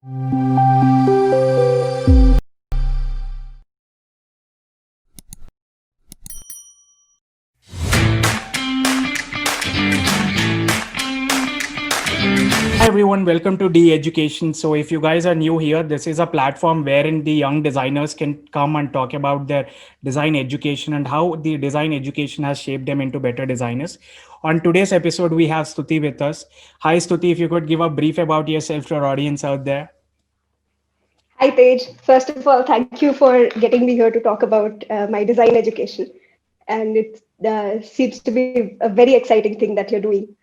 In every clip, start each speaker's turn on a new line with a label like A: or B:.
A: Hi everyone, welcome to D Education. So, if you guys are new here, this is a platform wherein the young designers can come and talk about their design education and how the design education has shaped them into better designers. On today's episode, we have Stuti with us. Hi Stuti, if you could give a brief about yourself to our audience out there.
B: Hi, Tejj. First of all, thank you for getting me here to talk about my design education. And it seems to be a very exciting thing that you're doing.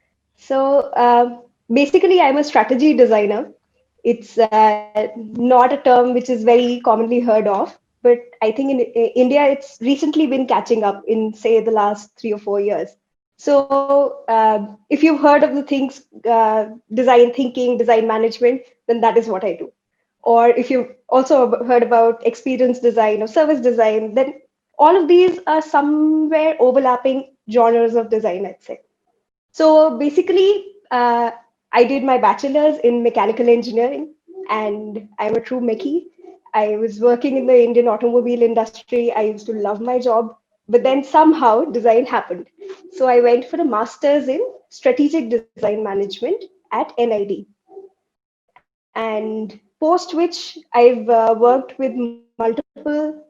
B: Basically, I'm a strategy designer. It's not a term which is very commonly heard of, but I think in India, it's recently been catching up in, say, the last 3 or 4 years. So if you've heard of the things, design thinking, design management, then that is what I do. Or if you've also heard about experience design or service design, then all of these are somewhere overlapping genres of design, I'd say. So basically, I did my bachelor's in mechanical engineering, and I'm a true Mechie. I was working in the Indian automobile industry. I used to love my job, but then somehow design happened. So I went for a master's in strategic design management at NID. And post which I've worked with multiple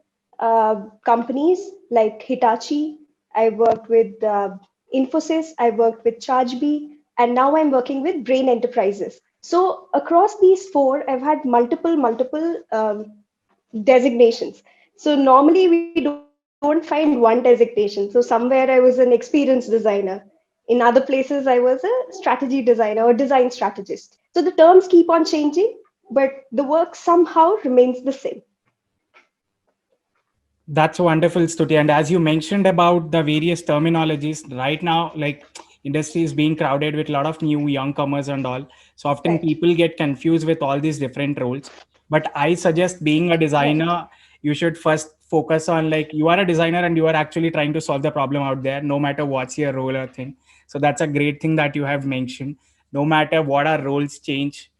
B: companies like Hitachi. I worked with Infosys. I worked with ChargeBee, and now I'm working with Brain Enterprises. So across these four, I've had multiple designations. So normally we don't find one designation. So somewhere I was an experience designer. In other places, I was a strategy designer or design strategist. So the terms keep on changing, but the work somehow remains the same.
A: That's wonderful, Stuti. And as you mentioned about the various terminologies, right now, like industry is being crowded with a lot of new young comers and all. So often
B: Right,
A: people get confused with all these different roles. But I suggest being a
B: right,
A: designer, you should first focus on like you are a designer and you are actually trying to solve the problem out there, no matter what's your role or thing. So that's a great thing that you have mentioned. No matter what our roles change,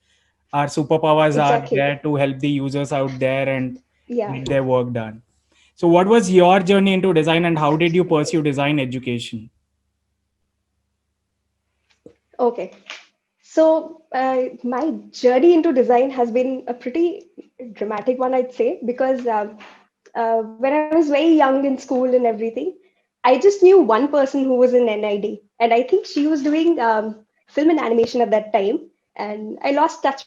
A: our superpowers are
B: exactly.
A: there to help the users out there and
B: Yeah.
A: get their work done. So, what was your journey into design and how did you pursue design education?
B: Okay. So my journey into design has been a pretty dramatic one, I'd say, because when I was very young in school and everything, I just knew one person who was in NID, and I think she was doing film and animation at that time, and I lost touch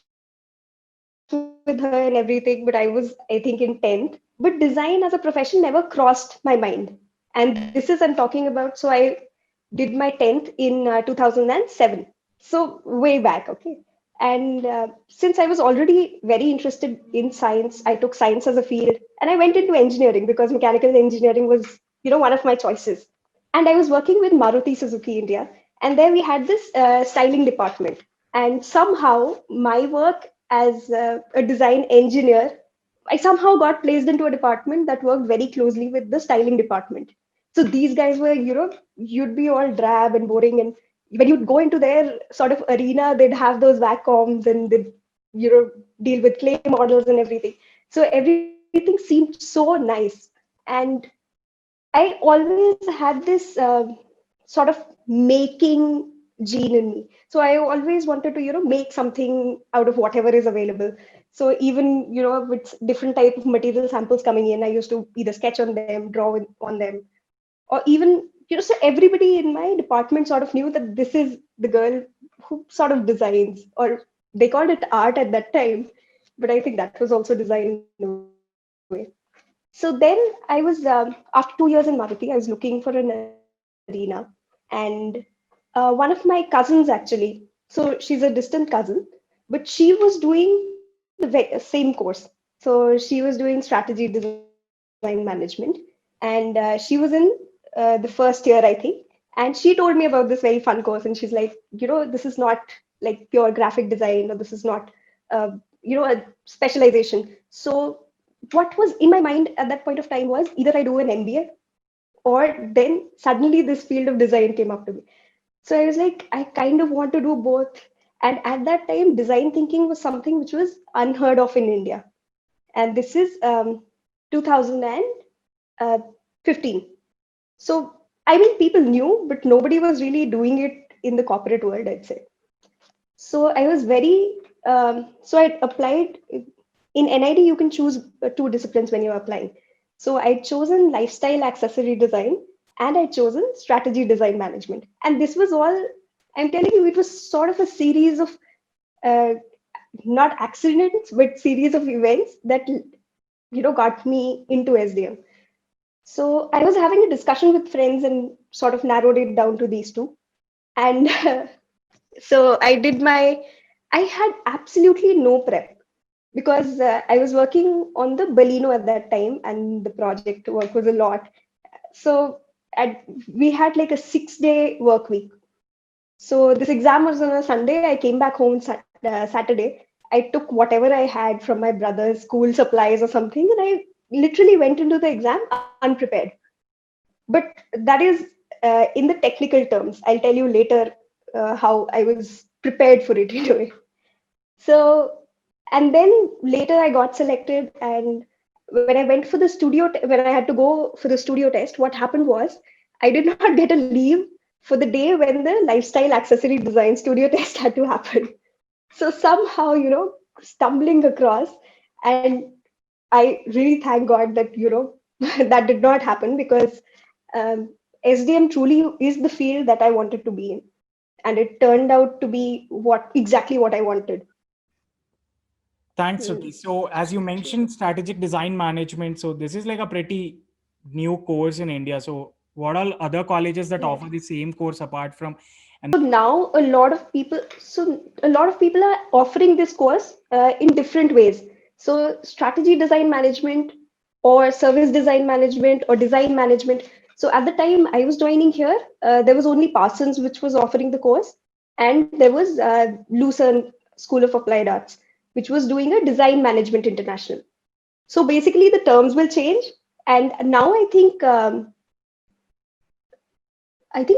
B: with her and everything. But I was, I think, in 10th. But design as a profession never crossed my mind, and this is I'm talking about. So I did my 10th in 2007, so way back, okay. And since I was already very interested in science, I took science as a field, and I went into engineering because mechanical engineering was, one of my choices. And I was working with Maruti Suzuki India, and there we had this styling department. And somehow my work as a design engineer, I somehow got placed into a department that worked very closely with the styling department. So these guys were, you'd be all drab and boring. And when you'd go into their sort of arena, they'd have those vacuums and they'd, deal with clay models and everything. So everything seemed so nice. And I always had this sort of making gene in me. So I always wanted to, make something out of whatever is available. So even, with different type of material samples coming in, I used to either sketch on them, on them, or even, so everybody in my department sort of knew that this is the girl who sort of designs, or they called it art at that time, but I think that was also design in a way. So then I was, after 2 years in Maruti, I was looking for an arena. And one of my cousins, actually, so she's a distant cousin, but she was doing the same course. So she was doing strategy design management. And she was in the first year, I think. And she told me about this very fun course. And she's like, this is not like pure graphic design, or this is not, a specialization. So what was in my mind at that point of time was either I do an MBA, or then suddenly this field of design came up to me. So I was like, I kind of want to do both. And at that time, design thinking was something which was unheard of in India. And this is 2015. So, I mean, people knew, but nobody was really doing it in the corporate world, I'd say. So I was very, so I applied in NID, you can choose two disciplines when you're applying. So I'd chosen lifestyle accessory design and I'd chosen strategy design management. And this was all, I'm telling you, it was sort of a series of uh, not accidents, but series of events that, got me into SDM. So I was having a discussion with friends and sort of narrowed it down to these two. And so I had absolutely no prep because I was working on the Baleno at that time and the project work was a lot. So we had like a 6-day work week. So this exam was on a Sunday. I came back home Saturday. I took whatever I had from my brother's school supplies or something, and I literally went into the exam unprepared. But that is in the technical terms. I'll tell you later how I was prepared for it in a way. So, and then later I got selected, and when I went for the when I had to go for the studio test, what happened was I did not get a leave for the day when the lifestyle accessory design studio test had to happen. So somehow, stumbling across, and I really thank God that, that did not happen because SDM truly is the field that I wanted to be in. And it turned out to be exactly what I wanted.
A: Thanks,
B: Hmm.
A: Stuti. So, as you mentioned, strategic design management. So, this is like a pretty new course in India. So, what are other colleges that
B: Right.
A: offer the same course apart from? And
B: So now a lot of people are offering this course in different ways. So strategy design management or service design management or design management. So at the time I was joining here, there was only Parsons which was offering the course, and there was Lucerne School of Applied Arts, which was doing a design management international. So basically the terms will change, and now I think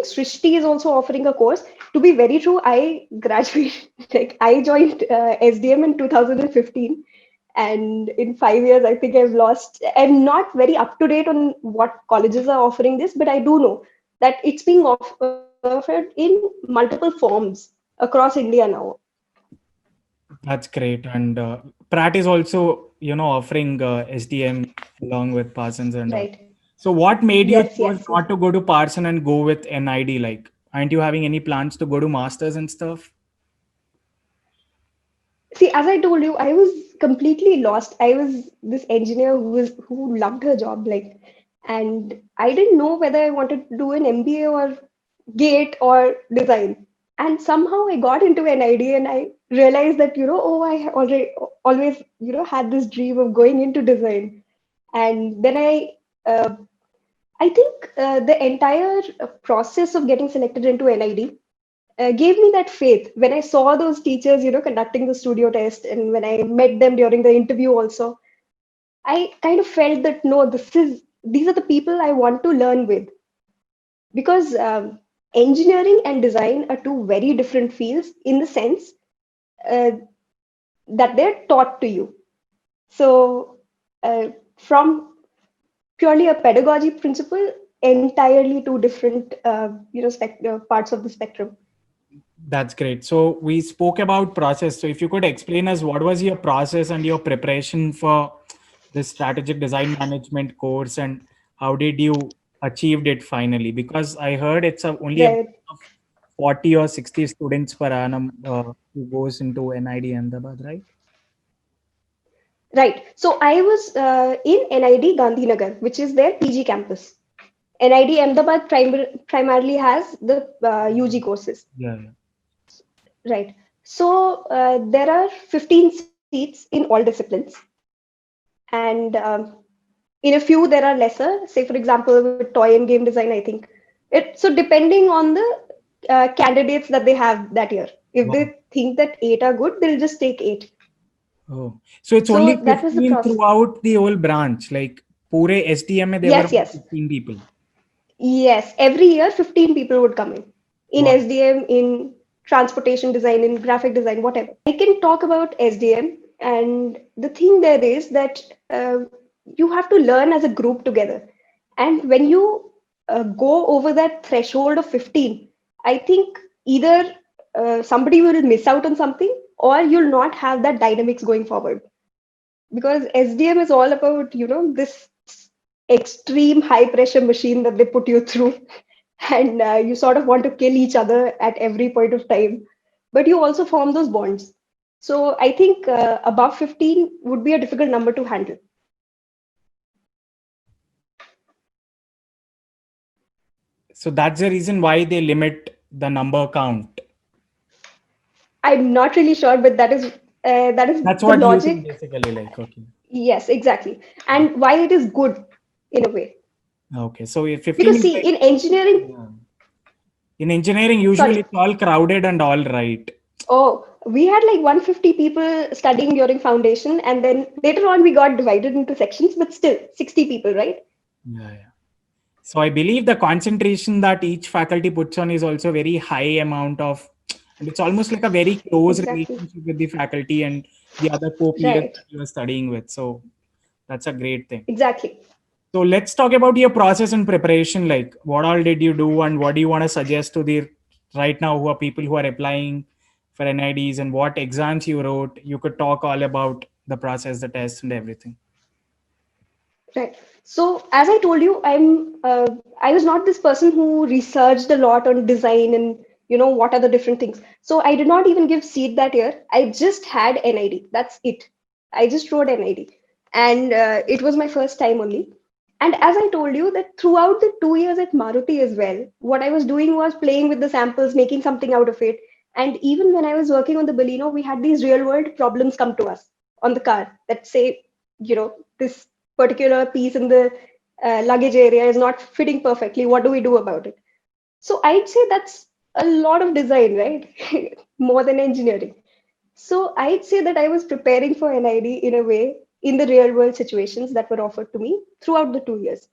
B: Srishti is also offering a course. To be very true, I graduated, like I joined SDM in 2015. And in 5 years, I think I'm not very up to date on what colleges are offering this, but I do know that it's being offered in multiple forms across India now.
A: that's great. And Pratt is also, offering SDM along with Parsons and all.
B: Right.
A: So, what made you
B: Yes,
A: choose
B: yes, yes.
A: not to go to Parson and go with NID? Like, aren't you having any plans to go to masters and stuff?
B: See, as I told you, I was completely lost. I was this engineer who loved her job, like, and I didn't know whether I wanted to do an MBA or GATE or design. And somehow I got into an idea, and I realized that oh, I always had this dream of going into design. And then uh, I think the entire process of getting selected into NID gave me that faith when I saw those teachers, conducting the studio test, and when I met them during the interview also. I kind of felt that no, these are the people I want to learn with, because engineering and design are two very different fields in the sense uh, that they're taught to you. So from purely a pedagogy principle, entirely two different parts of the spectrum.
A: That's great. So we spoke about process. So if you could explain us what was your process and your preparation for this strategic design management course, and how did you achieved it finally? Because I heard it's only a
B: Right.
A: of 40 or 60 students per annum who goes into NID Ahmedabad, right?
B: Right. So I was in NID Gandhinagar, which is their PG campus. NID Ahmedabad primarily has the UG courses.
A: Yeah, yeah.
B: Right. So there are 15 seats in all disciplines. And in a few, there are lesser. Say, for example, with toy and game design, I think. So depending on the candidates that they have that year. If
A: Wow.
B: they think that 8 are good, they'll just take 8.
A: Oh, so it's only
B: So that was the
A: 15
B: process.
A: throughout the whole branch. Like, pure STM, mein there were
B: Yes,
A: only
B: yes.
A: 15 people.
B: Yes, every year 15 people would come in
A: Wow.
B: SDM, in transportation design, in graphic design, whatever. I can talk about SDM. And the thing there is that you have to learn as a group together. And when you go over that threshold of 15, I think either somebody will miss out on something, or you'll not have that dynamics going forward. Because SDM is all about, this extreme high pressure machine that they put you through. And you sort of want to kill each other at every point of time, but you also form those bonds. So I think above 15 would be a difficult number to handle.
A: So that's the reason why they limit the number count.
B: I'm not really sure, but that is
A: That's
B: the
A: what you think
B: logic.
A: basically, like, okay.
B: Yes, exactly. And why it is good in a way.
A: Okay. So if 15
B: Because
A: is
B: see,
A: like,
B: in engineering,
A: yeah. In engineering,
B: sorry.
A: usually it's all crowded and all right.
B: Oh, we had like 150 people studying during foundation, and then later on we got divided into sections, but still 60 people, right?
A: Yeah, yeah. So I believe the concentration that each faculty puts on is also very high amount of, and it's almost like a very close
B: Exactly.
A: relationship with the faculty and the other co-peers
B: Right.
A: that you are studying with. So that's a great thing.
B: Exactly.
A: So let's talk about your process and preparation. Like, what all did you do, and what do you want to suggest to the right now who are people who are applying for NIDs, and what exams you wrote? You could talk all about the process, the tests, and everything.
B: Right. So as I told you, I was not this person who researched a lot on design and what are the different things. So I did not even give seat that year. I just had NID. That's it. I just wrote NID, and it was my first time only. And as I told you that throughout the 2 years at Maruti as well, what I was doing was playing with the samples, making something out of it. And even when I was working on the Baleno, we had these real world problems come to us on the car that say, this particular piece in the luggage area is not fitting perfectly. What do we do about it? So I'd say that's a lot of design, right? More than engineering. So I'd say that I was preparing for NID in a way in the real world situations that were offered to me throughout the 2 years.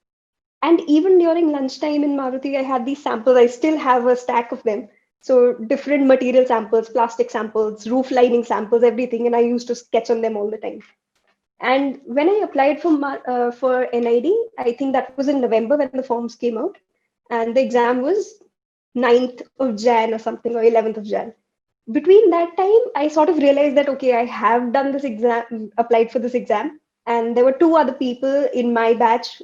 B: And even during lunchtime in Maruti, I had these samples. I still have a stack of them. So different material samples, plastic samples, roof lining samples, everything. And I used to sketch on them all the time. And when I applied for NID, I think that was in November when the forms came out. And the exam was 9th of Jan or something, or 11th of Jan. Between that time, I sort of realized that, okay, I have done this exam, applied for this exam. And there were two other people in my batch,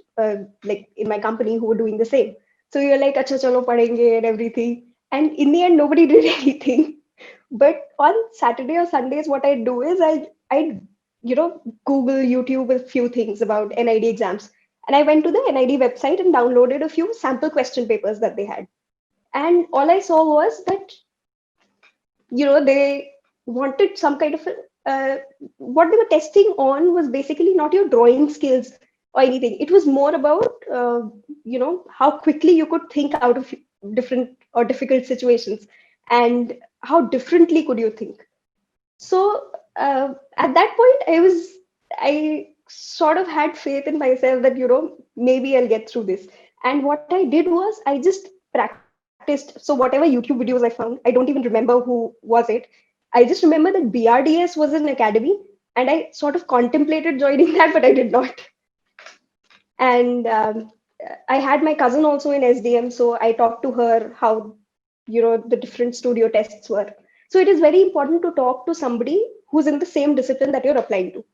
B: like in my company, who were doing the same. So you're like, acha chalo padenge and everything. And in the end, nobody did anything. But on Saturday or Sundays, what I do is I Google, YouTube a few things about NID exams. And I went to the NID website and downloaded a few sample question papers that they had. And all I saw was that, they wanted some kind of what they were testing on was basically not your drawing skills or anything. It was more about, how quickly you could think out of different or difficult situations, and how differently could you think. So at that point, I sort of had faith in myself that, maybe I'll get through this. And what I did was I just practiced. So whatever YouTube videos I found, I don't even remember who was it. I just remember that BRDS was an academy, and I sort of contemplated joining that, but I did not. And I had my cousin also in SDM, so I talked to her how the different studio tests were. So it is very important to talk to somebody who's in the same discipline that you're applying to,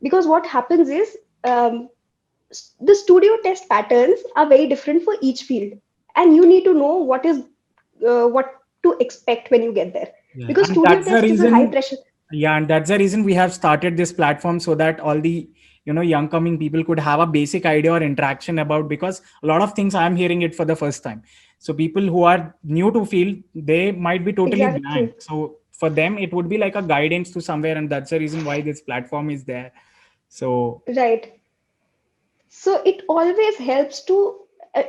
B: because what happens is, the studio test patterns are very different for each field, and you need to know what to expect when you get there,
A: Yeah,
B: because
A: and
B: studio
A: that's the
B: test is a high
A: reason.
B: pressure.
A: Yeah, and that's the reason we have started this platform so that all the young coming people could have a basic idea or interaction about, because a lot of things I'm hearing it for the first time. So people who are new to field, they might be totally blank.
B: Exactly.
A: So for them, it would be like a guidance to somewhere, and that's the reason why this platform is there. So
B: Right. So it always helps to, uh,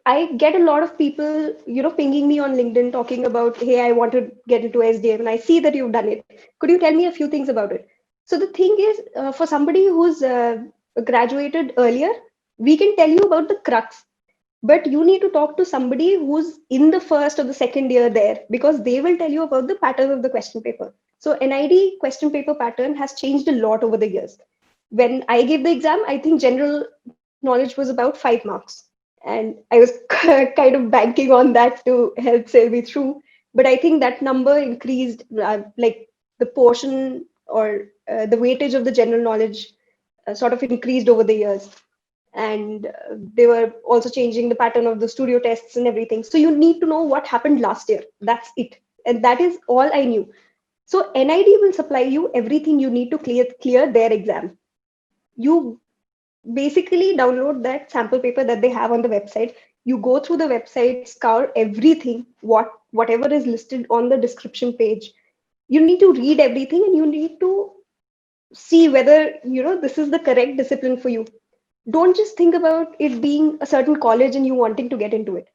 B: I get a lot of people pinging me on LinkedIn talking about, hey, I want to get into SDM, and I see that you've done it. Could you tell me a few things about it? So the thing is, for somebody who's graduated earlier, we can tell you about the crux. but you need to talk to somebody who's in the first or the second year there, because they will tell you about the pattern of the question paper. So NID question paper pattern has changed a lot over the years. When I gave the exam, I think general knowledge was about 5 marks, and I was kind of banking on that to help sail me through. But I think that number increased, like the portion or the weightage of the general knowledge sort of increased over the years. And they were also changing the pattern of the studio tests and everything. So you need to know what happened last year. That's it. And that is all I knew. So NID will supply you everything you need to clear their exam. You basically download that sample paper that they have on the website. You go through the website, scour everything, whatever is listed on the description page. You need to read everything, and you need to see whether this is the correct discipline for you. Don't just think about it being a certain college and you wanting to get into it.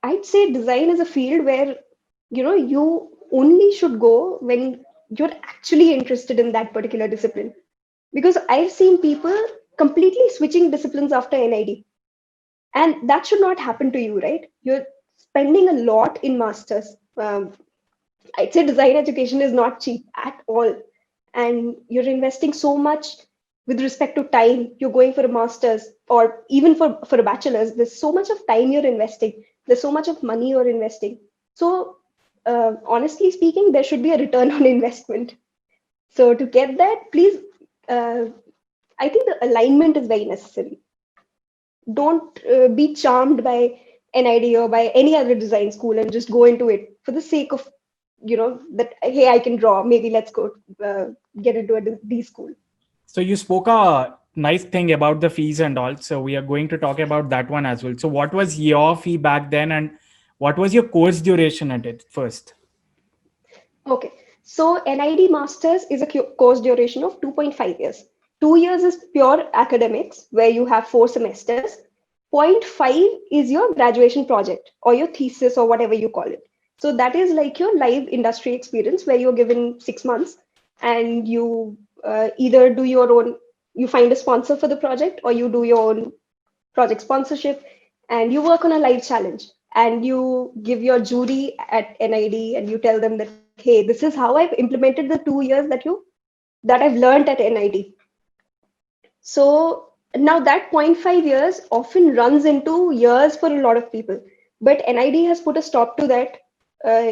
B: I'd say design is a field where you only should go when you're actually interested in that particular discipline. Because I've seen people completely switching disciplines after NID, and that should not happen to you, right? You're spending a lot in masters. I'd say design education is not cheap at all. And you're investing so much with respect to time. You're going for a master's, or even for a bachelor's. There's so much of time you're investing. There's so much of money you're investing. So, honestly speaking, there should be a return on investment. So, to get that, please, uh, I think the alignment is very necessary. Don't be charmed by NID or by any other design school and just go into it for the sake of that, hey, I can draw, maybe let's go uh, get into a D school.
A: So you spoke a nice thing about the fees and all. So we are going to talk about that one as well. So what was your fee back then, and what was your course duration at it first?
B: Okay, so NID masters is a course duration of 2.5 years. 2 years is pure academics where you have 4 semesters. Point 5 is your graduation project or your thesis or whatever you call it. So that is like your live industry experience where you're given 6 months, and you either do your own, you find a sponsor for the project, or you do your own project sponsorship, and you work on a live challenge, and you give your jury at NID, and you tell them that, hey, this is how I've implemented the 2 years that I've learned at NID. So now that point 0.5 years often runs into years for a lot of people, but NID has put a stop to that uh,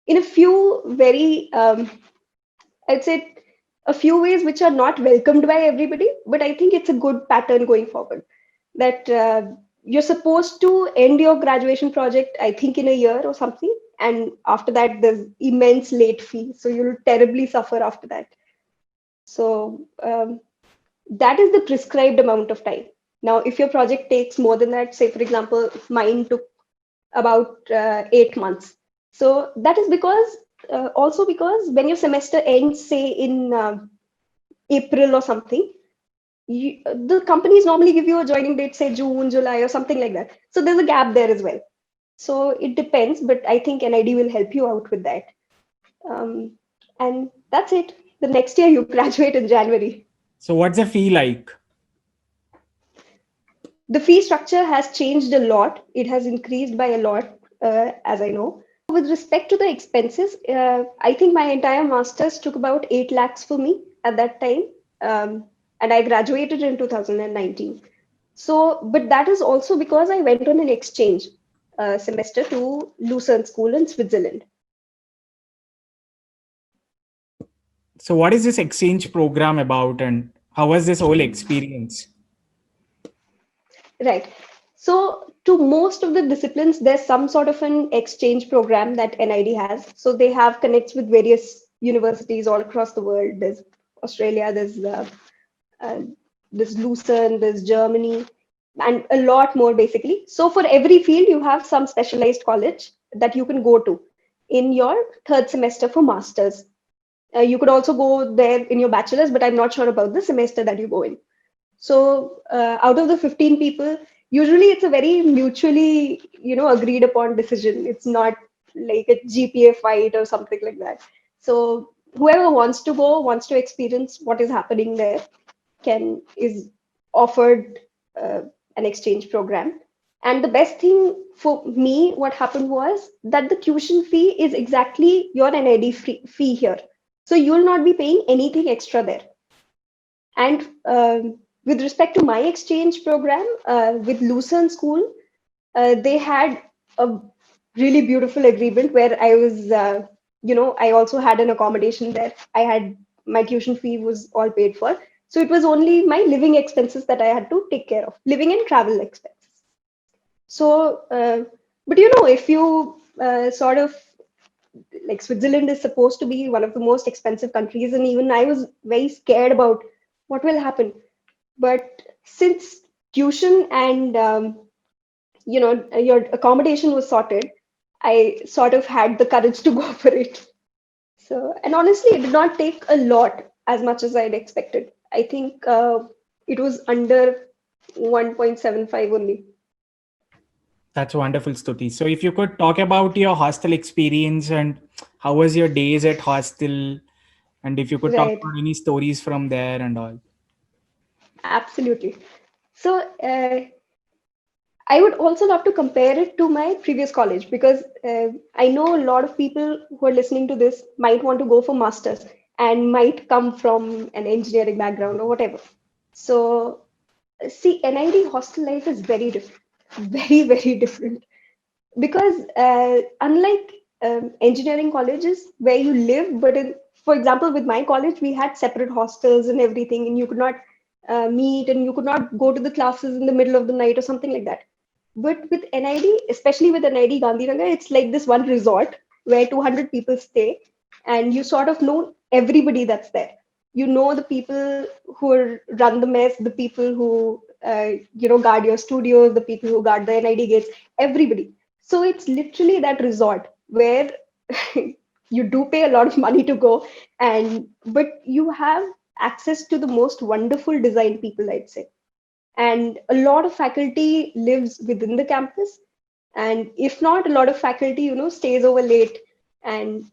B: in a few very I'd say a few ways which are not welcomed by everybody, but I think it's a good pattern going forward. That you're supposed to end your graduation project, I think, in a year or something. And after that, there's immense late fee. So you'll terribly suffer after that. So that is the prescribed amount of time. Now, if your project takes more than that, say, for example, mine took about 8 months. So that is because also because when your semester ends, say in April or something, the companies normally give you a joining date, say June, July, or something like that. So there's a gap there as well. So it depends, but I think NID will help you out with that. Um, and that's it. The next year you graduate in January.
A: So what's the fee like?
B: The fee structure has changed a lot. It has increased by a lot, as I know. With respect to the expenses, I think my entire master's took about 8 lakhs for me at that time. And I graduated in 2019. So, but that is also because I went on an exchange semester to Lucerne School in Switzerland.
A: So what is this exchange program about, and how was this whole experience?
B: Right. So, to most of the disciplines, there's some sort of an exchange program that NID has. So, they have connects with various universities all across the world. There's Australia, uh, there's Lucerne, there's Germany, and a lot more basically. So, for every field, you have some specialized college that you can go to in your third semester for masters. You could also go there in your bachelor's, but I'm not sure about the semester that you go in. So out of the 15 people, usually it's a very mutually, agreed upon decision. It's not like a GPA fight or something like that. So whoever wants to go, wants to experience what is happening there, is offered uh, an exchange program. And the best thing for me, what happened was that the tuition fee is exactly your NID fee here. So you'll not be paying anything extra there. And with respect to my exchange program with Lucerne School, they had a really beautiful agreement where I was, I also had an accommodation there. I had my tuition fee was all paid for. So it was only my living expenses that I had to take care of, living and travel expenses. So, but if you sort of like Switzerland is supposed to be one of the most expensive countries, and even I was very scared about what will happen. But since tuition and your accommodation was sorted, I sort of had the courage to go for it. So, and honestly, it did not take a lot as much as I'd expected. I think it was under 1.75 only.
A: That's wonderful, Stuti. So if you could talk about your hostel experience and how was your days at hostel, and if you could talk
B: Right,
A: about any stories from there and all.
B: absolutely. So, I would also love to compare it to my previous college because I know a lot of people who are listening to this might want to go for masters and might come from an engineering background or whatever. So, see, NID hostel life is very different, very, very different because unlike engineering colleges where you live, but for example, with my college, we had separate hostels and everything, and you could not meet and you could not go to the classes in the middle of the night or something like that. But with NID, especially with NID Gandhinagar, it's like this one resort where 200 people stay, and you sort of know everybody that's there. You know the people run the mess, the people who guard your studios, the people who guard the NID gates, everybody. So it's literally that resort where you do pay a lot of money to go, and but you have access to the most wonderful design people, I'd say. And a lot of faculty lives within the campus, and if not, a lot of faculty stays over late, and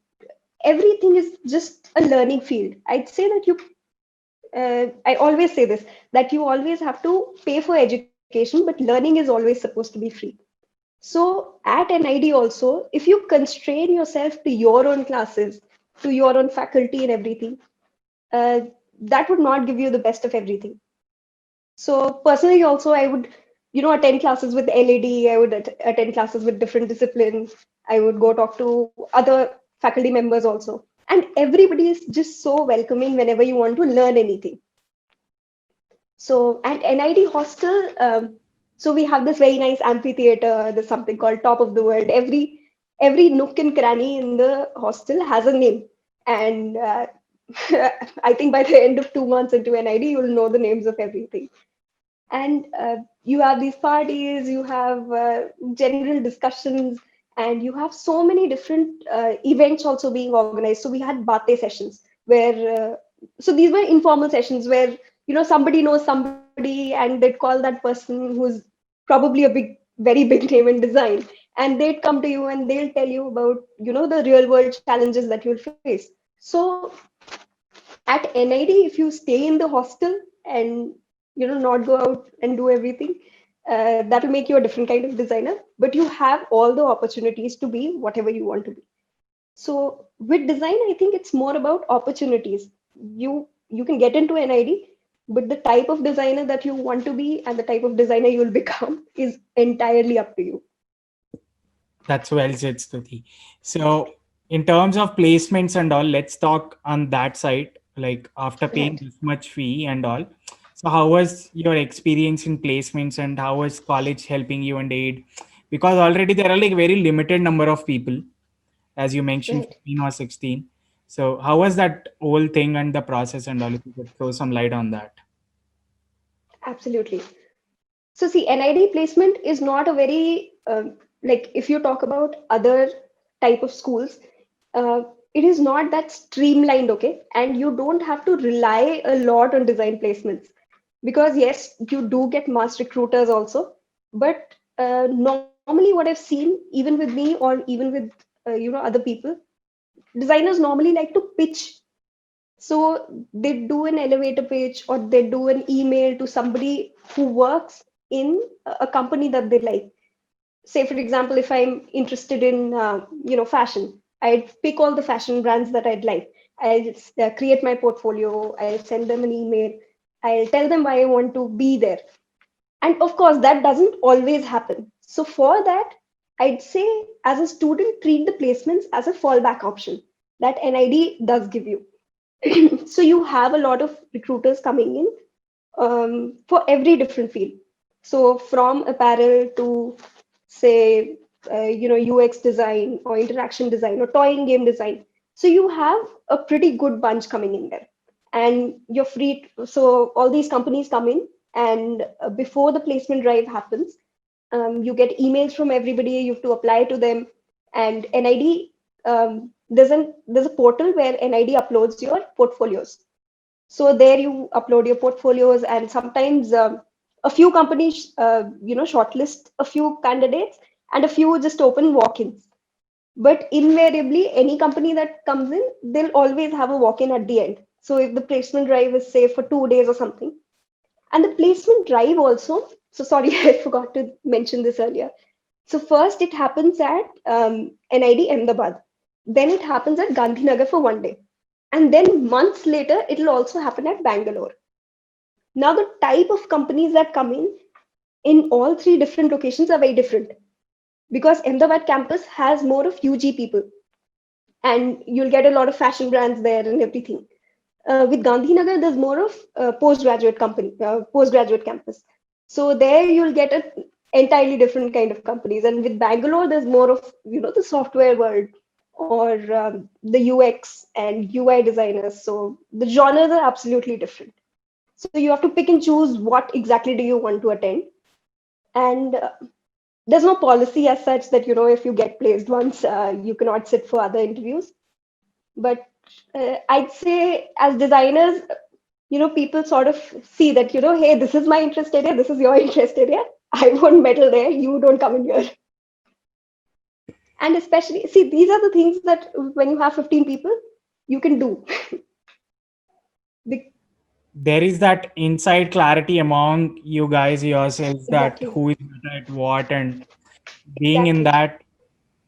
B: everything is just a learning field. I'd say that I always say this, that you always have to pay for education, but learning is always supposed to be free. So at NID also, if you constrain yourself to your own classes, to your own faculty and everything, uh, that would not give you the best of everything. So personally, also, I would, attend classes with LAD. I would attend classes with different disciplines. I would go talk to other faculty members also. And everybody is just so welcoming whenever you want to learn anything. So at NID hostel, so we have this very nice amphitheater. There's something called Top of the World. Every nook and cranny in the hostel has a name, and I think by the end of 2 months into NID, you'll know the names of everything. And you have these parties, you have general discussions, and you have so many different events also being organized. So we had bate sessions where so these were informal sessions where somebody knows somebody and they'd call that person who's probably a very big name in design, and they'd come to you and they'll tell you about the real world challenges that you'll face. So at NID, if you stay in the hostel and not go out and do everything, that'll make you a different kind of designer. But you have all the opportunities to be whatever you want to be. So with design, I think it's more about opportunities. You can get into NID, but the type of designer that you want to be and the type of designer you'll become is entirely up to you.
A: That's well said, Stuti. So, in terms of placements and all, let's talk on that side. Like after paying
B: Right.
A: this much fee and all, so how was your experience in placements and how was college helping you and aid? Because already there are like very limited number of people, as you mentioned,
B: Right.
A: 15 or 16. So, how was that whole thing and the process and all? If you could throw some light on that.
B: Absolutely. So see, NID placement is not a very like if you talk about other type of schools, it is not that streamlined, okay? And you don't have to rely a lot on design placements because yes, you do get mass recruiters also, but normally what I've seen, even with me or even with other people, designers normally like to pitch. So they do an elevator pitch or they do an email to somebody who works in a company that they like. Say, for example, if I'm interested in, fashion, I'd pick all the fashion brands that I'd like. I'll create my portfolio. I'll send them an email. I'll tell them why I want to be there. And of course, that doesn't always happen. So for that, I'd say as a student, treat the placements as a fallback option that NID does give you. So you have a lot of recruiters coming in for every different field. So from apparel to say, UX design or interaction design or toy and game design. So you have a pretty good bunch coming in there, and you're free. So all these companies come in, and before the placement drive happens, you get emails from everybody. You have to apply to them, and NID. There's a portal where NID uploads your portfolios. So there you upload your portfolios, and sometimes a few companies, shortlist a few candidates, and a few just open walk-ins. But invariably, any company that comes in, they'll always have a walk-in at the end. So if the placement drive is say for 2 days or something, and the placement drive also. So sorry, I forgot to mention this earlier. So first it happens at NID Ahmedabad. Then it happens at Gandhinagar for 1 day. And then months later, it'll also happen at Bangalore. Now, the type of companies that come in all three different locations are very different because Ahmedabad campus has more of UG people, and you'll get a lot of fashion brands there and everything. With Gandhinagar, there's more of postgraduate campus. So there you'll get an entirely different kind of companies. And with Bangalore, there's more of the software world or the UX and UI designers. So the genres are absolutely different. So you have to pick and choose what exactly do you want to attend. And there's no policy as such that if you get placed once, you cannot sit for other interviews. But I'd say as designers, people sort of see that, hey, this is my interest area, this is your interest area. I won't meddle there, you don't come in here. And especially, see, these are the things that when you have 15 people, you can do.
A: There is that inside clarity among you guys yourselves that
B: Exactly,
A: who is better at what, and being in
B: exactly,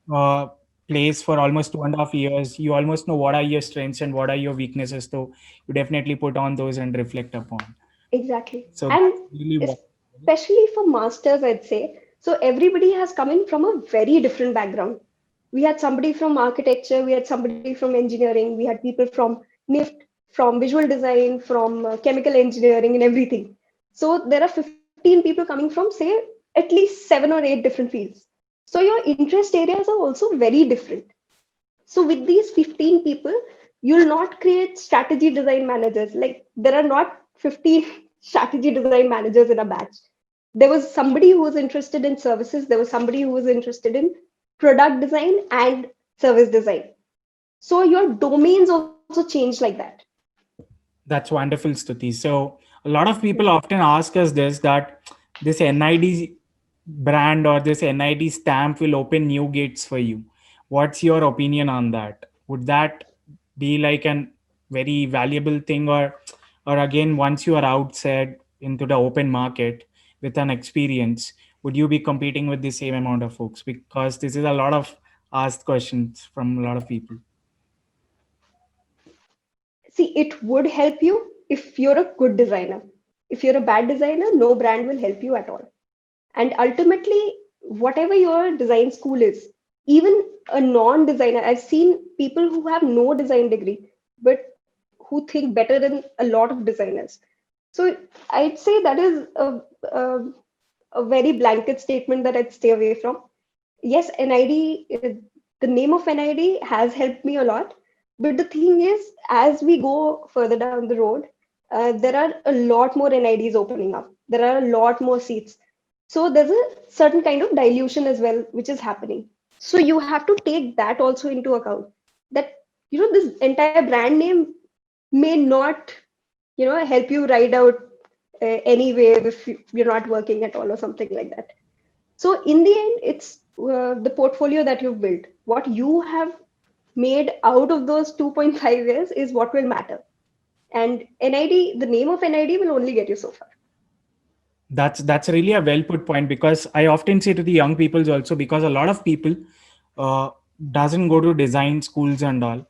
A: that uh, place for almost 2.5 years, you almost know what are your strengths and what are your weaknesses. So you definitely put on those and reflect upon.
B: exactly.
A: So
B: And
A: that's really what.
B: especially for masters, I'd say. So everybody has come in from a very different background. We had somebody from architecture, we had somebody from engineering, we had people from NIFT, from visual design, from chemical engineering, and everything. So there are 15 people coming from, say, at least 7 or 8 different fields. So your interest areas are also very different. So with these 15 people, you'll not create strategy design managers. Like there are not 15 strategy design managers in a batch. There was somebody who was interested in services. There was somebody who was interested in product design and service design. So your domains also change like that.
A: That's wonderful, Stuti. So a lot of
B: Yeah.
A: people often ask us this, that this NID brand or this NID stamp will open new gates for you. What's your opinion on that? Would that be like an very valuable thing, or again, once you are outside into the open market with an experience, would you be competing with the same amount of folks? Because this is a lot of asked questions from a lot of people.
B: See, it would help you if you're a good designer. If you're a bad designer, no brand will help you at all. And ultimately, whatever your design school is, even a non-designer, I've seen people who have no design degree, but who think better than a lot of designers. So I'd say that is a very blanket statement that I'd stay away from. Yes, NID, the name of NID has helped me a lot. But the thing is, as we go further down the road, there are a lot more NIDs opening up. There are a lot more seats. So there's a certain kind of dilution as well, which is happening. So you have to take that also into account. That this entire brand name may not help you ride out any wave if you're not working at all or something like that. So in the end, it's the portfolio that you've built. What you have made out of those 2.5 years is what will matter. And NID, the name of NID will only get you so far.
A: That's really a well put point, because I often say to the young peoples also, because a lot of people uh, doesn't go to design schools and all,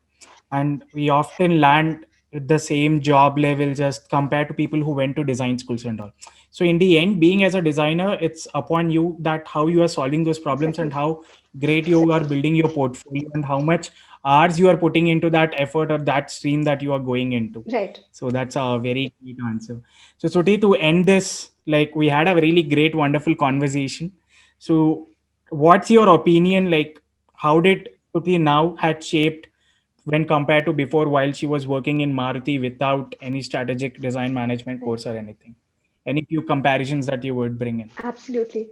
A: and we often land at the same job level just compared to people who went to design schools and all. So in the end, being as a designer, it's upon you that how you are solving those problems and
B: Exactly.
A: how great you are building your portfolio and how much hours you are putting into that effort or that stream that you are going into.
B: Right.
A: So that's a very great answer. So Suti, to end this, like we had a really great, wonderful conversation. So what's your opinion? Like, how did Suti now had shaped when compared to before, while she was working in Maruti without any strategic design management
B: Right.
A: course or anything? Any few comparisons that you would bring in?
B: Absolutely.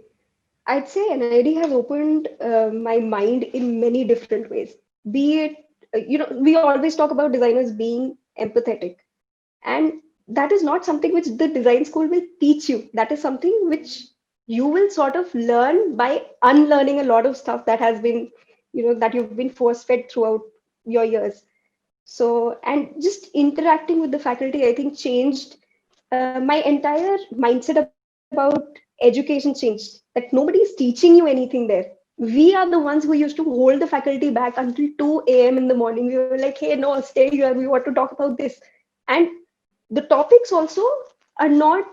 B: I'd say NID has opened my mind in many different ways. Be it, we always talk about designers being empathetic, and that is not something which the design school will teach you. That is something which you will sort of learn by unlearning a lot of stuff that has been, that you've been force fed throughout your years. So, and just interacting with the faculty, I think changed my entire mindset about education changed. That nobody is teaching you anything there. We are the ones who used to hold the faculty back until 2 a.m. in the morning. We were like, hey, no, stay here. We want to talk about this. And the topics also are not,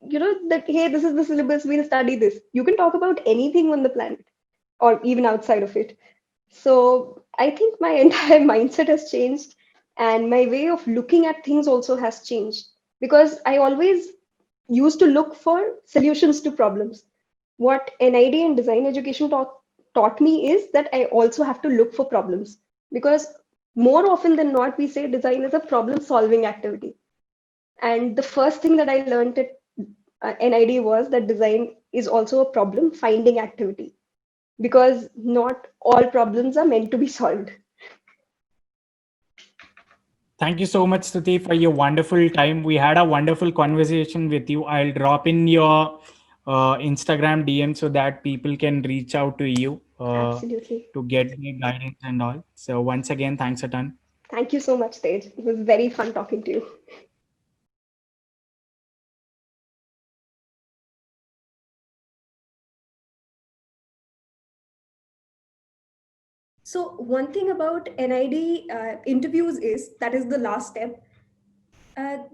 B: that, hey, this is the syllabus, we'll study this. You can talk about anything on the planet or even outside of it. So I think my entire mindset has changed, and my way of looking at things also has changed, because I always used to look for solutions to problems. What NID and design education taught me is that I also have to look for problems, because more often than not, we say design is a problem solving activity. And the first thing that I learned at NID was that design is also a problem finding activity, because not all problems are meant to be solved.
A: Thank you so much, Stuti, for your wonderful time. We had a wonderful conversation with you. I'll drop in your Instagram DM so that people can reach out to you
B: Absolutely.
A: to get the guidance and all. So once again, thanks a ton.
B: Thank you so much, Tej. It was very fun talking to you. So one thing about NID interviews is that is the last step.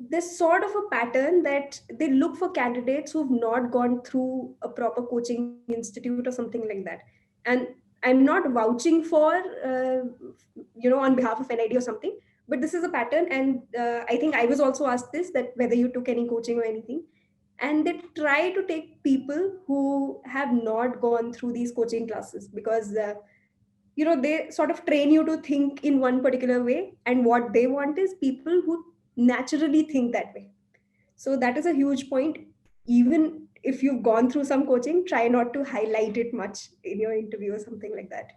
B: There's sort of a pattern that they look for candidates who've not gone through a proper coaching institute or something like that. And I'm not vouching for, on behalf of NID or something, but this is a pattern. And I think I was also asked this, that whether you took any coaching or anything. And they try to take people who have not gone through these coaching classes, because they sort of train you to think in one particular way, and what they want is people who naturally think that way. So that is a huge point. Even if you've gone through some coaching, try not to highlight it much in your interview or something like that.